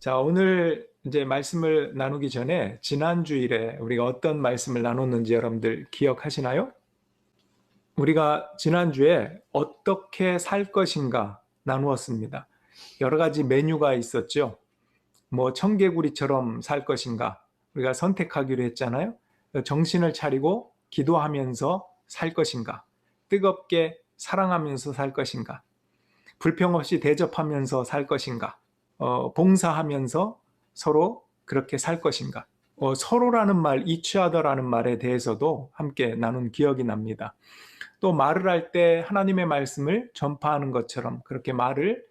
자, 오늘 이제 말씀을 나누기 전에 지난 주일에 우리가 어떤 말씀을 나눴는지 여러분들 기억하시나요? 우리가 지난주에 어떻게 살 것인가 나누었습니다. 여러 가지 메뉴가 있었죠. 뭐 청개구리처럼 살 것인가 우리가 선택하기로 했잖아요. 정신을 차리고 기도하면서 살 것인가, 뜨겁게 사랑하면서 살 것인가, 불평 없이 대접하면서 살 것인가, 봉사하면서 서로 그렇게 살 것인가. 서로라는 말, 이치하더라는 말에 대해서도 함께 나눈 기억이 납니다. 또 말을 할 때 하나님의 말씀을 전파하는 것처럼 그렇게 말을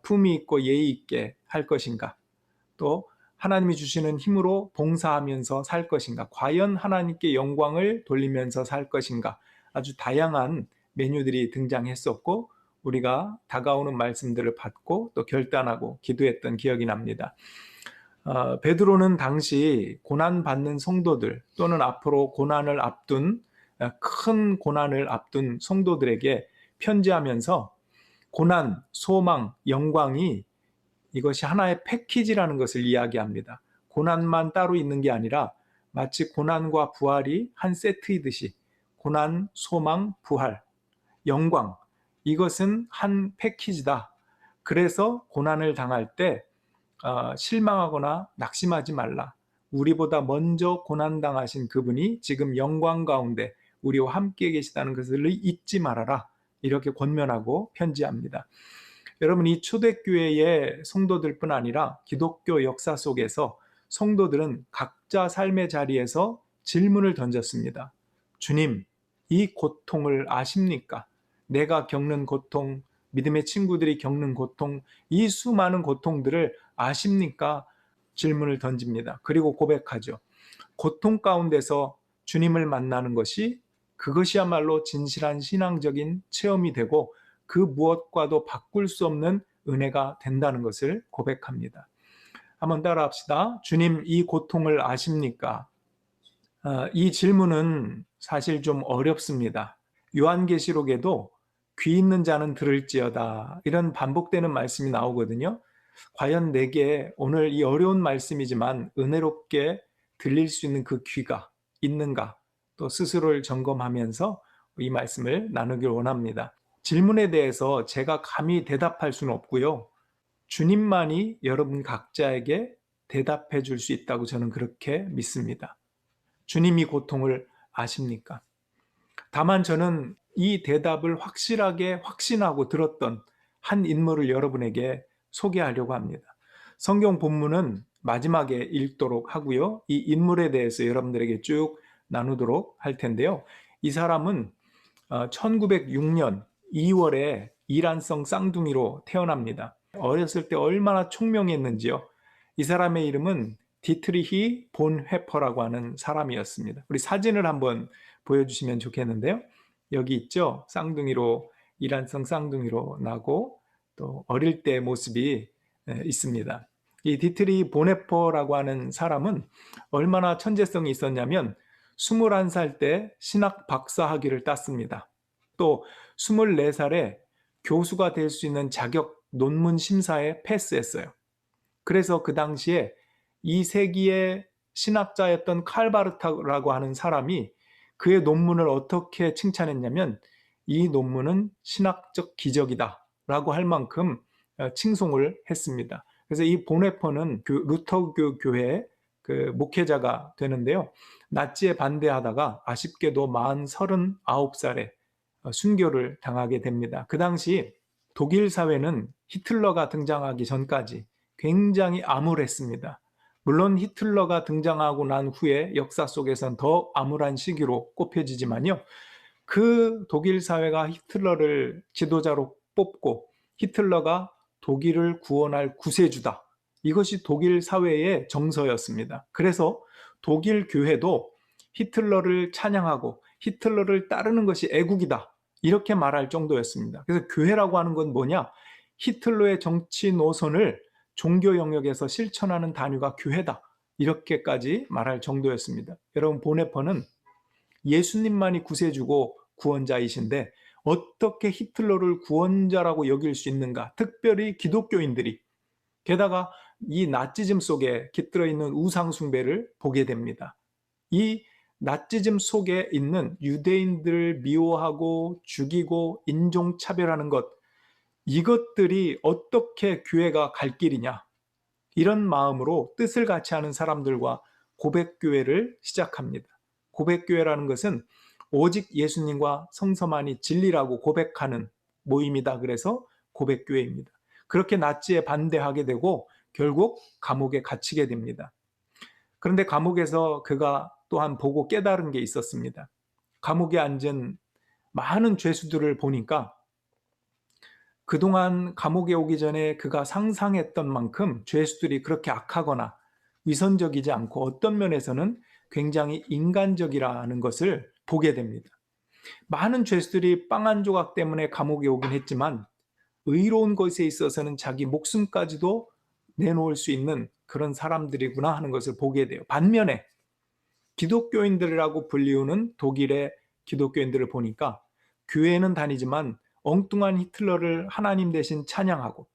품위 있고 예의 있게 할 것인가. 또 하나님이 주시는 힘으로 봉사하면서 살 것인가. 과연 하나님께 영광을 돌리면서 살 것인가. 아주 다양한 메뉴들이 등장했었고 우리가 다가오는 말씀들을 받고 또 결단하고 기도했던 기억이 납니다. 베드로는 당시 고난받는 성도들 또는 앞으로 고난을 앞둔 큰 고난을 앞둔 성도들에게 편지하면서 고난, 소망, 영광이 이것이 하나의 패키지라는 것을 이야기합니다. 고난만 따로 있는 게 아니라 마치 고난과 부활이 한 세트이듯이 고난, 소망, 부활, 영광, 이것은 한 패키지다. 그래서 고난을 당할 때 실망하거나 낙심하지 말라. 우리보다 먼저 고난당하신 그분이 지금 영광 가운데 우리와 함께 계시다는 것을 잊지 말아라. 이렇게 권면하고 편지합니다. 여러분, 이 초대교회의 성도들뿐 아니라 기독교 역사 속에서 성도들은 각자 삶의 자리에서 질문을 던졌습니다. 주님, 이 고통을 아십니까? 내가 겪는 고통, 믿음의 친구들이 겪는 고통, 이 수많은 고통들을 아십니까? 질문을 던집니다. 그리고 고백하죠. 고통 가운데서 주님을 만나는 것이 그것이야말로 진실한 신앙적인 체험이 되고 그 무엇과도 바꿀 수 없는 은혜가 된다는 것을 고백합니다. 한번 따라 합시다. 주님, 이 고통을 아십니까? 이 질문은 사실 좀 어렵습니다. 요한계시록에도 귀 있는 자는 들을지어다 이런 반복되는 말씀이 나오거든요. 과연 내게 오늘 이 어려운 말씀이지만 은혜롭게 들릴 수 있는 그 귀가 있는가? 또 스스로를 점검하면서 이 말씀을 나누길 원합니다. 질문에 대해서 제가 감히 대답할 수는 없고요. 주님만이 여러분 각자에게 대답해 줄 수 있다고 저는 그렇게 믿습니다. 주님이 고통을 아십니까? 다만 저는 이 대답을 확실하게 확신하고 들었던 한 인물을 여러분에게 소개하려고 합니다. 성경 본문은 마지막에 읽도록 하고요. 이 인물에 대해서 여러분들에게 쭉 나누도록 할 텐데요. 이 사람은 1906년 2월에 이란성 쌍둥이로 태어납니다. 어렸을 때 얼마나 총명했는지요. 이 사람의 이름은 디트리히 본 회퍼라고 하는 사람이었습니다. 우리 사진을 한번 보여주시면 좋겠는데요. 여기 있죠. 쌍둥이로, 이란성 쌍둥이로 나고 또 어릴 때 모습이 있습니다. 이 디트리 보네퍼라고 하는 사람은 얼마나 천재성이 있었냐면 21살 때 신학 박사 학위를 땄습니다. 또 24살에 교수가 될 수 있는 자격 논문 심사에 패스했어요. 그래서 그 당시에 2세기의 신학자였던 칼바르타라고 하는 사람이 그의 논문을 어떻게 칭찬했냐면 이 논문은 신학적 기적이다 라고 할 만큼 칭송을 했습니다. 그래서 이 보네퍼는 그 루터교 교회의 그 목회자가 되는데요. 나치에 반대하다가 아쉽게도 만 39살에 순교를 당하게 됩니다. 그 당시 독일 사회는 히틀러가 등장하기 전까지 굉장히 암울했습니다. 물론 히틀러가 등장하고 난 후에 역사 속에선 더 암울한 시기로 꼽혀지지만요. 그 독일 사회가 히틀러를 지도자로 뽑고 히틀러가 독일을 구원할 구세주다. 이것이 독일 사회의 정서였습니다. 그래서 독일 교회도 히틀러를 찬양하고 히틀러를 따르는 것이 애국이다. 이렇게 말할 정도였습니다. 그래서 교회라고 하는 건 뭐냐? 히틀러의 정치 노선을 종교 영역에서 실천하는 단위가 교회다. 이렇게까지 말할 정도였습니다. 여러분, 보네퍼는 예수님만이 구세주고 구원자이신데 어떻게 히틀러를 구원자라고 여길 수 있는가? 특별히 기독교인들이. 게다가 이 나치즘 속에 깃들어 있는 우상 숭배를 보게 됩니다. 이 나치즘 속에 있는 유대인들을 미워하고 죽이고 인종차별하는 것, 이것들이 어떻게 교회가 갈 길이냐, 이런 마음으로 뜻을 같이 하는 사람들과 고백교회를 시작합니다. 고백교회라는 것은 오직 예수님과 성서만이 진리라고 고백하는 모임이다. 그래서 고백교회입니다. 그렇게 나치에 반대하게 되고 결국 감옥에 갇히게 됩니다. 그런데 감옥에서 그가 또한 보고 깨달은 게 있었습니다. 감옥에 앉은 많은 죄수들을 보니까 그동안 감옥에 오기 전에 그가 상상했던 만큼 죄수들이 그렇게 악하거나 위선적이지 않고 어떤 면에서는 굉장히 인간적이라는 것을 보게 됩니다. 많은 죄수들이 빵 한 조각 때문에 감옥에 오긴 했지만 의로운 것에 있어서는 자기 목숨까지도 내놓을 수 있는 그런 사람들이구나 하는 것을 보게 돼요. 반면에 기독교인들이라고 불리우는 독일의 기독교인들을 보니까 교회는 다니지만 엉뚱한 히틀러를 하나님 대신 찬양하고,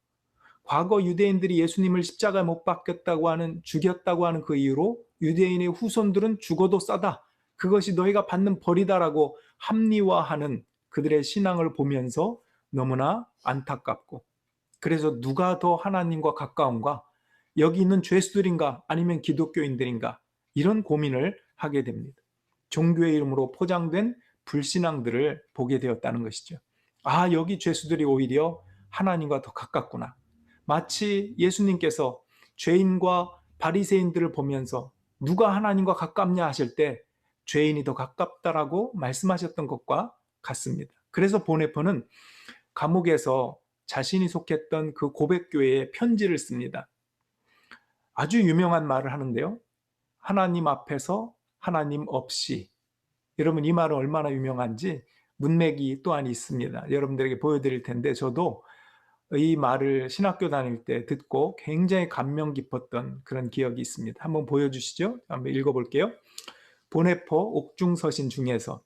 과거 유대인들이 예수님을 십자가에 못 박혔다고 하는, 죽였다고 하는 그 이유로 유대인의 후손들은 죽어도 싸다, 그것이 너희가 받는 벌이다라고 합리화하는 그들의 신앙을 보면서 너무나 안타깝고, 그래서 누가 더 하나님과 가까운가? 여기 있는 죄수들인가? 아니면 기독교인들인가? 이런 고민을 하게 됩니다. 종교의 이름으로 포장된 불신앙들을 보게 되었다는 것이죠. 아, 여기 죄수들이 오히려 하나님과 더 가깝구나. 마치 예수님께서 죄인과 바리새인들을 보면서 누가 하나님과 가깝냐 하실 때 죄인이 더 가깝다라고 말씀하셨던 것과 같습니다. 그래서 보네포는 감옥에서 자신이 속했던 그 고백교회에 편지를 씁니다. 아주 유명한 말을 하는데요. 하나님 앞에서 하나님 없이. 여러분, 이 말은 얼마나 유명한지 문맥이 또한 있습니다. 여러분들에게 보여드릴 텐데, 저도 이 말을 신학교 다닐 때 듣고 굉장히 감명 깊었던 그런 기억이 있습니다. 한번 보여주시죠. 한번 읽어볼게요. 보네포 옥중서신 중에서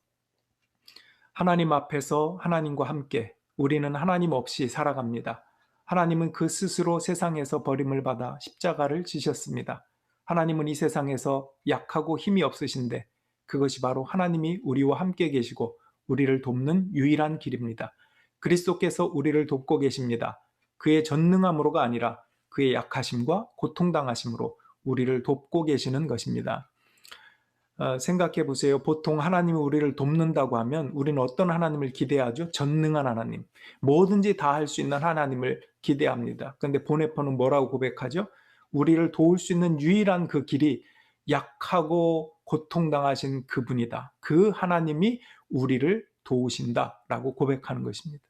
하나님 앞에서 하나님과 함께 우리는 하나님 없이 살아갑니다. 하나님은 그 스스로 세상에서 버림을 받아 십자가를 지셨습니다. 하나님은 이 세상에서 약하고 힘이 없으신데 그것이 바로 하나님이 우리와 함께 계시고 우리를 돕는 유일한 길입니다. 그리스도께서 우리를 돕고 계십니다. 그의 전능함으로가 아니라 그의 약하심과 고통당하심으로 우리를 돕고 계시는 것입니다. 생각해 보세요. 보통 하나님이 우리를 돕는다고 하면 우리는 어떤 하나님을 기대하죠? 전능한 하나님. 뭐든지 다 할 수 있는 하나님을 기대합니다. 그런데 보네포는 뭐라고 고백하죠? 우리를 도울 수 있는 유일한 그 길이 약하고 고통당하신 그분이다. 그 하나님이 우리를 도우신다라고 고백하는 것입니다.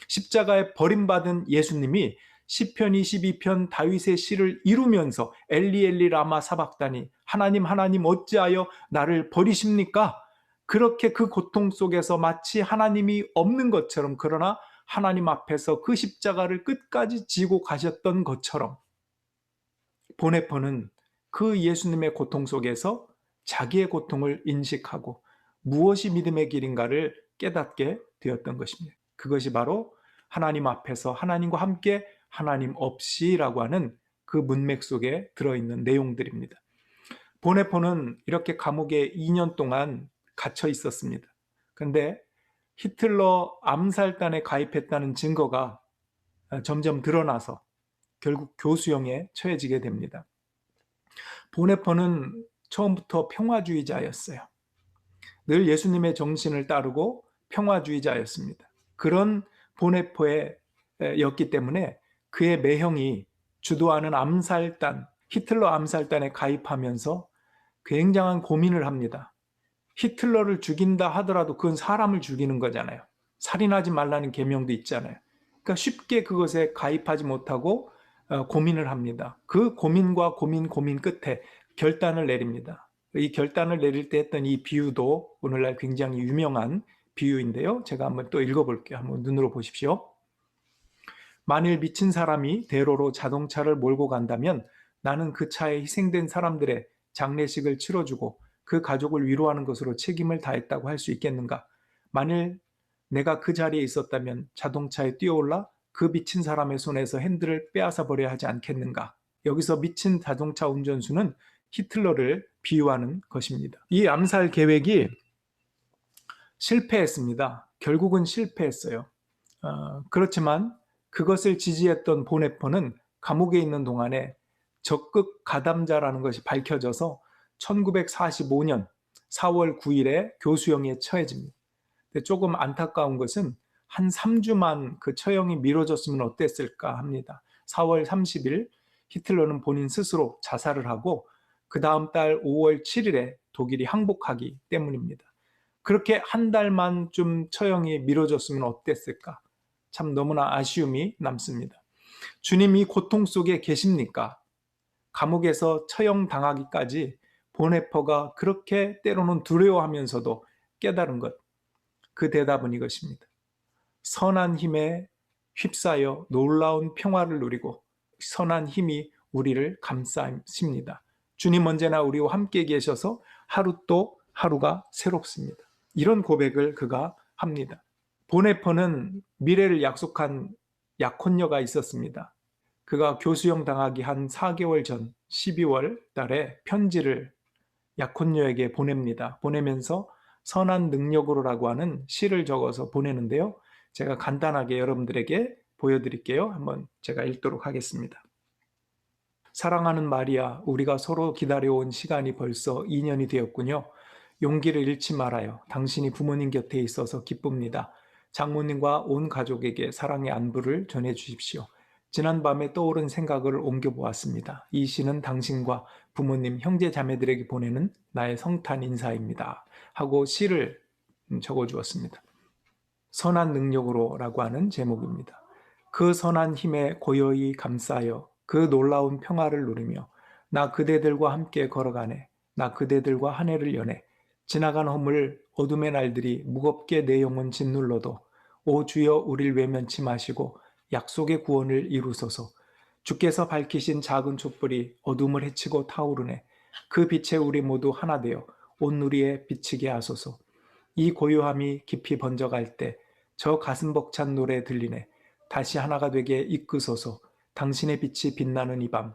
십자가에 버림받은 예수님이 시편 22편 다윗의 시를 이루면서 엘리 엘리 라마 사박다니, 하나님 하나님 어찌하여 나를 버리십니까? 그렇게 그 고통 속에서 마치 하나님이 없는 것처럼, 그러나 하나님 앞에서 그 십자가를 끝까지 지고 가셨던 것처럼 보네포는 그 예수님의 고통 속에서 자기의 고통을 인식하고 무엇이 믿음의 길인가를 깨닫게 되었던 것입니다. 그것이 바로 하나님 앞에서 하나님과 함께 하나님 없이라고 하는 그 문맥 속에 들어있는 내용들입니다. 보네포는 이렇게 감옥에 2년 동안 갇혀 있었습니다. 그런데 히틀러 암살단에 가입했다는 증거가 점점 드러나서 결국 교수형에 처해지게 됩니다. 보네포는 처음부터 평화주의자였어요. 늘 예수님의 정신을 따르고 평화주의자였습니다. 그런 보네포였기 때문에 그의 매형이 주도하는 암살단, 히틀러 암살단에 가입하면서 굉장한 고민을 합니다. 히틀러를 죽인다 하더라도 그건 사람을 죽이는 거잖아요. 살인하지 말라는 계명도 있잖아요. 그러니까 쉽게 그것에 가입하지 못하고 고민을 합니다. 그 고민과 고민 끝에 결단을 내립니다. 이 결단을 내릴 때 했던 이 비유도 오늘날 굉장히 유명한 비유인데요. 제가 한번 또 읽어볼게요. 한번 눈으로 보십시오. 만일 미친 사람이 대로로 자동차를 몰고 간다면 나는 그 차에 희생된 사람들의 장례식을 치러주고 그 가족을 위로하는 것으로 책임을 다했다고 할 수 있겠는가? 만일 내가 그 자리에 있었다면 자동차에 뛰어올라 그 미친 사람의 손에서 핸들을 빼앗아 버려야 하지 않겠는가? 여기서 미친 자동차 운전수는 히틀러를 비유하는 것입니다. 이 암살 계획이 실패했습니다. 결국은 실패했어요. 그렇지만 그것을 지지했던 보네퍼는 감옥에 있는 동안에 적극 가담자라는 것이 밝혀져서 1945년 4월 9일에 교수형에 처해집니다. 근데 조금 안타까운 것은 한 3주만 그 처형이 미뤄졌으면 어땠을까 합니다. 4월 30일 히틀러는 본인 스스로 자살을 하고 그 다음 달 5월 7일에 독일이 항복하기 때문입니다. 그렇게 한 달만 좀 처형이 미뤄졌으면 어땠을까? 참 너무나 아쉬움이 남습니다. 주님이 고통 속에 계십니까? 감옥에서 처형당하기까지 보네퍼가 그렇게 때로는 두려워하면서도 깨달은 것, 그 대답은 이것입니다. 선한 힘에 휩싸여 놀라운 평화를 누리고 선한 힘이 우리를 감싸십니다. 주님 언제나 우리와 함께 계셔서 하루 또 하루가 새롭습니다. 이런 고백을 그가 합니다. 보네퍼는 미래를 약속한 약혼녀가 있었습니다. 그가 교수형 당하기 한 4개월 전 12월 달에 편지를 약혼녀에게 보냅니다. 보내면서 선한 능력으로라고 하는 시를 적어서 보내는데요. 제가 간단하게 여러분들에게 보여드릴게요. 한번 제가 읽도록 하겠습니다. 사랑하는 마리아, 우리가 서로 기다려온 시간이 벌써 2년이 되었군요. 용기를 잃지 말아요. 당신이 부모님 곁에 있어서 기쁩니다. 장모님과 온 가족에게 사랑의 안부를 전해주십시오. 지난밤에 떠오른 생각을 옮겨보았습니다. 이 시는 당신과 부모님, 형제 자매들에게 보내는 나의 성탄 인사입니다. 하고 시를 적어주었습니다. 선한 능력으로라고 하는 제목입니다. 그 선한 힘에 고요히 감싸여 그 놀라운 평화를 누리며 나 그대들과 함께 걸어가네. 나 그대들과 한 해를 여네. 지나간 허물 어둠의 날들이 무겁게 내 영혼 짓눌러도 오 주여 우릴 외면치 마시고 약속의 구원을 이루소서. 주께서 밝히신 작은 촛불이 어둠을 헤치고 타오르네. 그 빛에 우리 모두 하나 되어 온누리에 비치게 하소서. 이 고요함이 깊이 번져갈 때 저 가슴 벅찬 노래 들리네. 다시 하나가 되게 이끄소서. 당신의 빛이 빛나는 이 밤.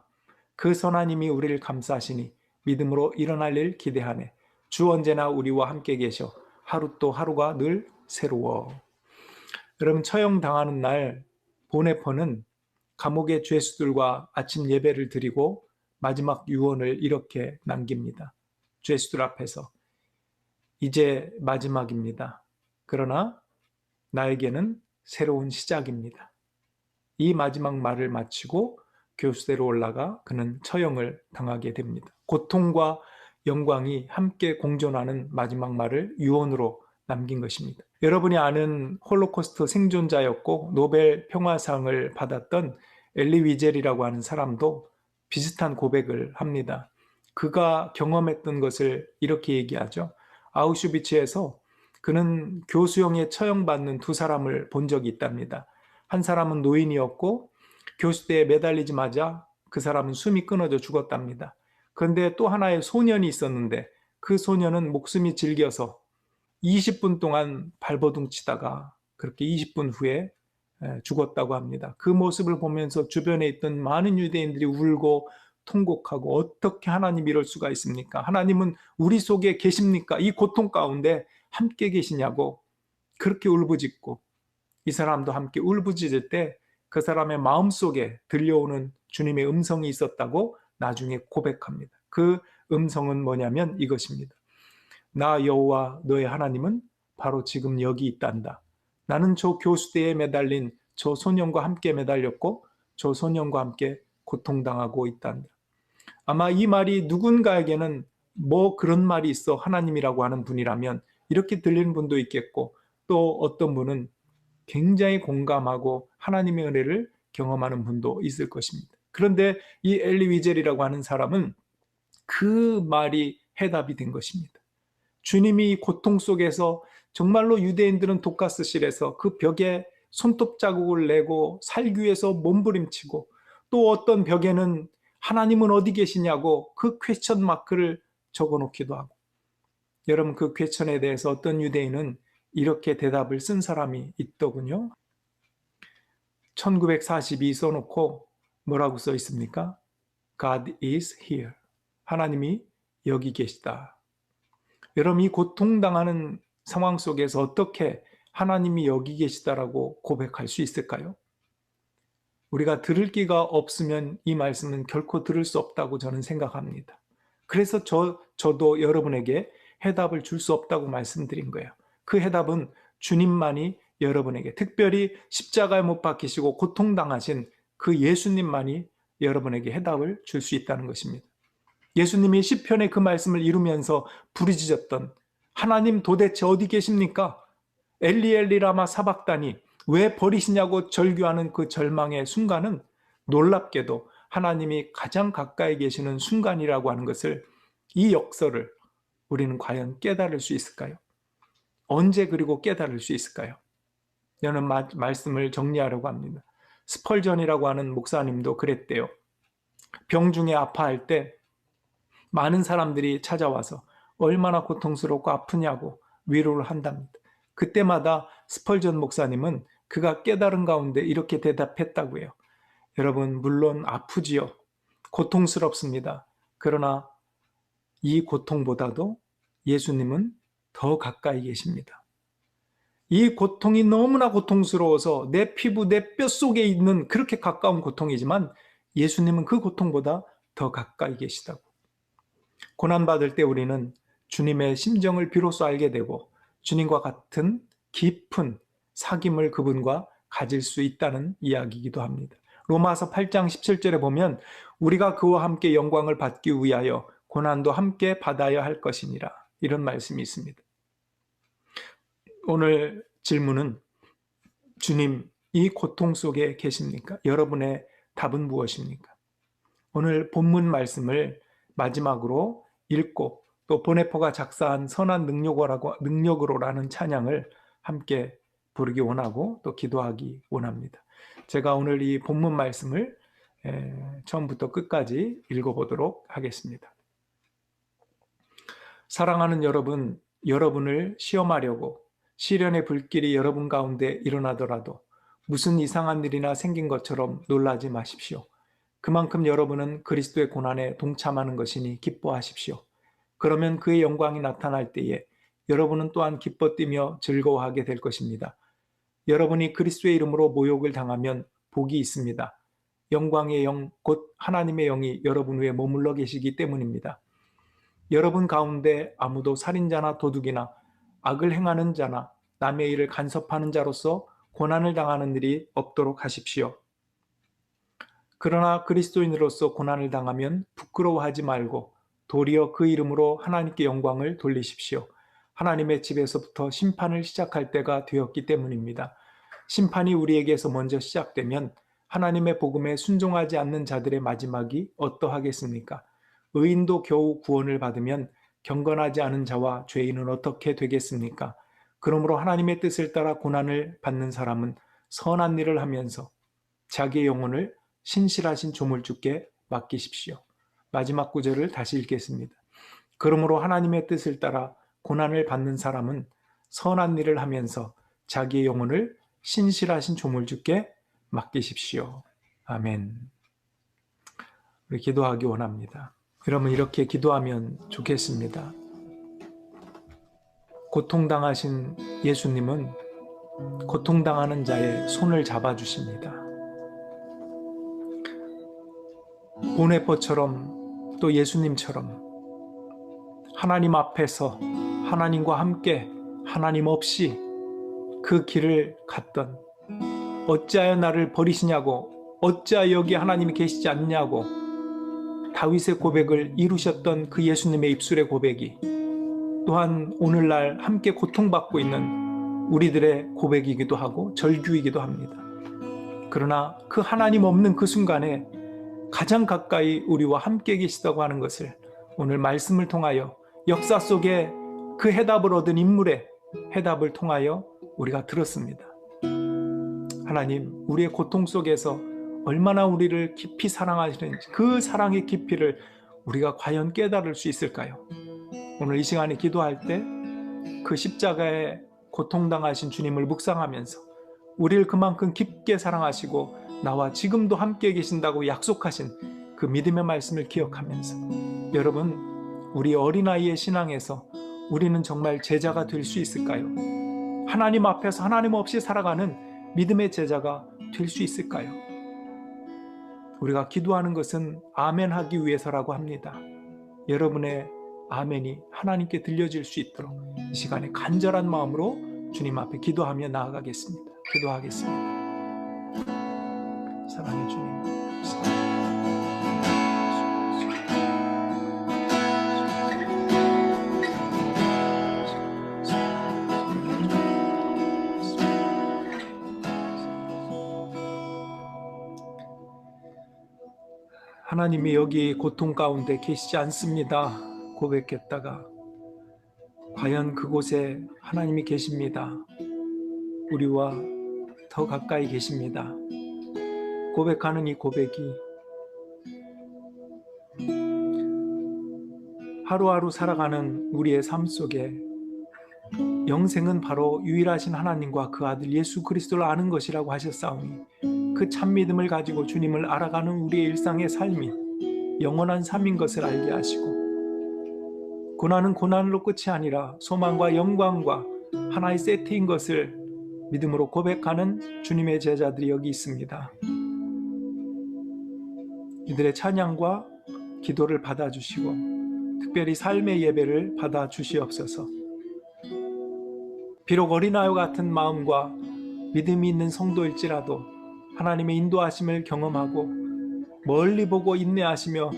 그 선한 힘이 우리를 감싸시니 믿음으로 일어날 일 기대하네. 주 언제나 우리와 함께 계셔. 하루 또 하루가 늘 새로워. 여러분 처형당하는 날 보네퍼는 감옥의 죄수들과 아침 예배를 드리고 마지막 유언을 이렇게 남깁니다. 죄수들 앞에서 이제 마지막입니다. 그러나 나에게는 새로운 시작입니다. 이 마지막 말을 마치고 교수대로 올라가 그는 처형을 당하게 됩니다. 고통과 영광이 함께 공존하는 마지막 말을 유언으로 남긴 것입니다. 여러분이 아는 홀로코스트 생존자였고 노벨 평화상을 받았던 엘리 위젤이라고 하는 사람도 비슷한 고백을 합니다. 그가 경험했던 것을 이렇게 얘기하죠. 아우슈비츠에서 그는 교수형에 처형받는 두 사람을 본 적이 있답니다. 한 사람은 노인이었고 교수대에 매달리자마자 그 사람은 숨이 끊어져 죽었답니다. 그런데 또 하나의 소년이 있었는데 그 소년은 목숨이 질겨서 20분 동안 발버둥 치다가 그렇게 20분 후에 죽었다고 합니다. 그 모습을 보면서 주변에 있던 많은 유대인들이 울고 통곡하고 어떻게 하나님 이럴 수가 있습니까? 하나님은 우리 속에 계십니까? 이 고통 가운데 함께 계시냐고 그렇게 울부짖고 이 사람도 함께 울부짖을 때 그 사람의 마음속에 들려오는 주님의 음성이 있었다고 나중에 고백합니다. 그 음성은 뭐냐면 이것입니다. 나 여호와 너의 하나님은 바로 지금 여기 있단다. 나는 저 교수대에 매달린 저 소년과 함께 매달렸고 저 소년과 함께 고통당하고 있단다. 아마 이 말이 누군가에게는 뭐 그런 말이 있어 하나님이라고 하는 분이라면 이렇게 들리는 분도 있겠고 또 어떤 분은 굉장히 공감하고 하나님의 은혜를 경험하는 분도 있을 것입니다. 그런데 이 엘리 위젤이라고 하는 사람은 그 말이 해답이 된 것입니다. 주님이 고통 속에서 정말로 유대인들은 독가스실에서 그 벽에 손톱 자국을 내고 살기 위해서 몸부림치고 또 어떤 벽에는 하나님은 어디 계시냐고 그 퀘스천 마크를 적어놓기도 하고 여러분 그 퀘스천에 대해서 어떤 유대인은 이렇게 대답을 쓴 사람이 있더군요. 1942 써놓고 뭐라고 써 있습니까? God is here. 하나님이 여기 계시다. 여러분, 이 고통당하는 상황 속에서 어떻게 하나님이 여기 계시다라고 고백할 수 있을까요? 우리가 들을 기가 없으면 이 말씀은 결코 들을 수 없다고 저는 생각합니다. 그래서 저도 여러분에게 해답을 줄 수 없다고 말씀드린 거예요. 그 해답은 주님만이 여러분에게, 특별히 십자가에 못 박히시고 고통당하신 그 예수님만이 여러분에게 해답을 줄 수 있다는 것입니다. 예수님이 시편의 그 말씀을 이루면서 부르짖었던 하나님 도대체 어디 계십니까? 엘리 엘리 라마 사박다니, 왜 버리시냐고 절규하는 그 절망의 순간은 놀랍게도 하나님이 가장 가까이 계시는 순간이라고 하는 것을, 이 역설을 우리는 과연 깨달을 수 있을까요? 언제 그리고 깨달을 수 있을까요? 저는 말씀을 정리하려고 합니다. 스펄전이라고 하는 목사님도 그랬대요. 병중에 아파할 때 많은 사람들이 찾아와서 얼마나 고통스럽고 아프냐고 위로를 한답니다. 그때마다 스펄전 목사님은 그가 깨달은 가운데 이렇게 대답했다고 해요. 여러분, 물론 아프지요. 고통스럽습니다. 그러나 이 고통보다도 예수님은 더 가까이 계십니다. 이 고통이 너무나 고통스러워서 내 피부, 내 뼛속에 있는 그렇게 가까운 고통이지만 예수님은 그 고통보다 더 가까이 계시다고. 고난받을 때 우리는 주님의 심정을 비로소 알게 되고 주님과 같은 깊은 사귐을 그분과 가질 수 있다는 이야기이기도 합니다. 로마서 8장 17절에 보면 우리가 그와 함께 영광을 받기 위하여 고난도 함께 받아야 할 것이니라, 이런 말씀이 있습니다. 오늘 질문은, 주님, 이 고통 속에 계십니까? 여러분의 답은 무엇입니까? 오늘 본문 말씀을 마지막으로 읽고 또 보네포가 작사한 선한 능력으로라는 찬양을 함께 부르기 원하고 또 기도하기 원합니다. 제가 오늘 이 본문 말씀을 처음부터 끝까지 읽어보도록 하겠습니다. 사랑하는 여러분, 여러분을 시험하려고 시련의 불길이 여러분 가운데 일어나더라도 무슨 이상한 일이나 생긴 것처럼 놀라지 마십시오. 그만큼 여러분은 그리스도의 고난에 동참하는 것이니 기뻐하십시오. 그러면 그의 영광이 나타날 때에 여러분은 또한 기뻐 뛰며 즐거워하게 될 것입니다. 여러분이 그리스도의 이름으로 모욕을 당하면 복이 있습니다. 영광의 영, 곧 하나님의 영이 여러분 위에 머물러 계시기 때문입니다. 여러분 가운데 아무도 살인자나 도둑이나 악을 행하는 자나 남의 일을 간섭하는 자로서 고난을 당하는 일이 없도록 하십시오. 그러나 그리스도인으로서 고난을 당하면 부끄러워하지 말고 도리어 그 이름으로 하나님께 영광을 돌리십시오. 하나님의 집에서부터 심판을 시작할 때가 되었기 때문입니다. 심판이 우리에게서 먼저 시작되면 하나님의 복음에 순종하지 않는 자들의 마지막이 어떠하겠습니까? 의인도 겨우 구원을 받으면 경건하지 않은 자와 죄인은 어떻게 되겠습니까? 그러므로 하나님의 뜻을 따라 고난을 받는 사람은 선한 일을 하면서 자기의 영혼을 신실하신 조물주께 맡기십시오. 마지막 구절을 다시 읽겠습니다. 그러므로 하나님의 뜻을 따라 고난을 받는 사람은 선한 일을 하면서 자기의 영혼을 신실하신 조물주께 맡기십시오. 아멘. 우리 기도하기 원합니다. 여러분, 이렇게 기도하면 좋겠습니다. 고통당하신 예수님은 고통당하는 자의 손을 잡아주십니다. 보네포처럼 또 예수님처럼 하나님 앞에서 하나님과 함께 하나님 없이 그 길을 갔던, 어찌하여 나를 버리시냐고, 어찌하여 여기 하나님이 계시지 않냐고 다윗의 고백을 이루셨던 그 예수님의 입술의 고백이 또한 오늘날 함께 고통받고 있는 우리들의 고백이기도 하고 절규이기도 합니다. 그러나 그 하나님 없는 그 순간에 가장 가까이 우리와 함께 계시다고 하는 것을 오늘 말씀을 통하여, 역사 속에 그 해답을 얻은 인물의 해답을 통하여 우리가 들었습니다. 하나님, 우리의 고통 속에서 얼마나 우리를 깊이 사랑하시는지 그 사랑의 깊이를 우리가 과연 깨달을 수 있을까요? 오늘 이 시간에 기도할 때 그 십자가에 고통당하신 주님을 묵상하면서 우리를 그만큼 깊게 사랑하시고 나와 지금도 함께 계신다고 약속하신 그 그 믿음의 말씀을 기억하면서 여러분, 우리 어린아이의 신앙에서 우리는 정말 제자가 될 수 있을까요? 하나님 앞에서 하나님 없이 살아가는 믿음의 제자가 될 수 있을까요? 우리가 기도하는 것은 아멘 하기 위해서라고 합니다. 여러분의 아멘이 하나님께 들려질 수 있도록 이 시간에 간절한 마음으로 주님 앞에 기도하며 나아가겠습니다. 기도하겠습니다. 사랑의 주님, 하나님이 여기 고통 가운데 계시지 않습니다. 고백했다가 과연 그곳에 하나님이 계십니다. 우리와 더 가까이 계십니다. 고백하는 이 고백이 하루하루 살아가는 우리의 삶 속에 영생은 바로 유일하신 하나님과 그 아들 예수 그리스도를 아는 것이라고 하셨사오니 그 참 믿음을 가지고 주님을 알아가는 우리의 일상의 삶이 영원한 삶인 것을 알게 하시고 고난은 고난으로 끝이 아니라 소망과 영광과 하나의 세트인 것을 믿음으로 고백하는 주님의 제자들이 여기 있습니다. 이들의 찬양과 기도를 받아주시고 특별히 삶의 예배를 받아주시옵소서. 비록 어린아이와 같은 마음과 믿음이 있는 성도일지라도 하나님의 인도하심을 경험하고 멀리 보고 인내하시며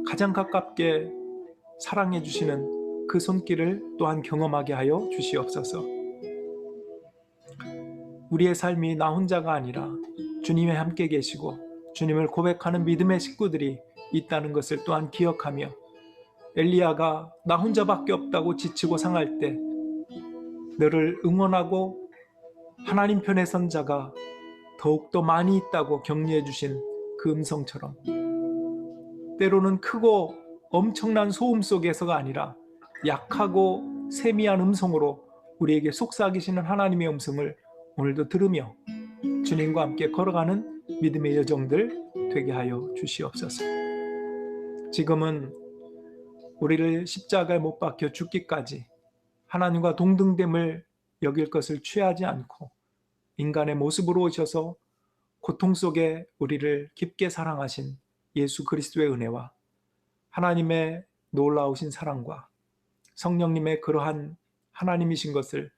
가장 가깝게 사랑해 주시는 그 손길을 또한 경험하게 하여 주시옵소서. 우리의 삶이 나 혼자가 아니라 주님이 함께 계시고 주님을 고백하는 믿음의 식구들이 있다는 것을 또한 기억하며 엘리야가 나 혼자밖에 없다고 지치고 상할 때 너를 응원하고 하나님 편에 선 자가 더욱더 많이 있다고 격려해 주신 그 음성처럼 때로는 크고 엄청난 소음 속에서가 아니라 약하고 세미한 음성으로 우리에게 속삭이시는 하나님의 음성을 오늘도 들으며 주님과 함께 걸어가는 믿음의 여정들 되게 하여 주시옵소서. 지금은 우리를 십자가에 못 박혀 죽기까지 하나님과 동등됨을 여길 것을 취하지 않고 인간의 모습으로 오셔서 고통 속에 우리를 깊게 사랑하신 예수 그리스도의 은혜와 하나님의 놀라우신 사랑과 성령님의 그러한 하나님이신 것을,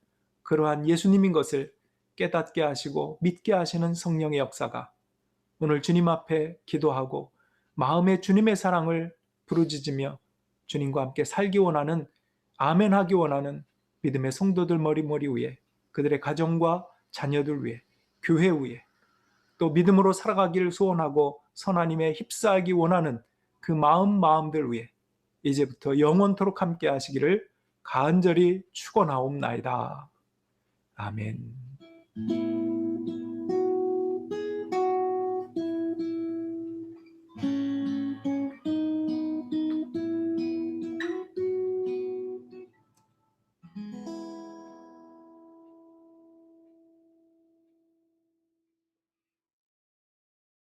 그러한 예수님인 것을 깨닫게 하시고 믿게 하시는 성령의 역사가 오늘 주님 앞에 기도하고 마음에 주님의 사랑을 부르짖으며 주님과 함께 살기 원하는, 아멘하기 원하는 믿음의 성도들 머리 위에, 그들의 가정과 자녀들 위에, 교회 위에, 또 믿음으로 살아가기를 소원하고 선하님에 휩싸이기 원하는 그 마음들 위에 이제부터 영원토록 함께 하시기를 간절히 축원하옵나이다. 아멘.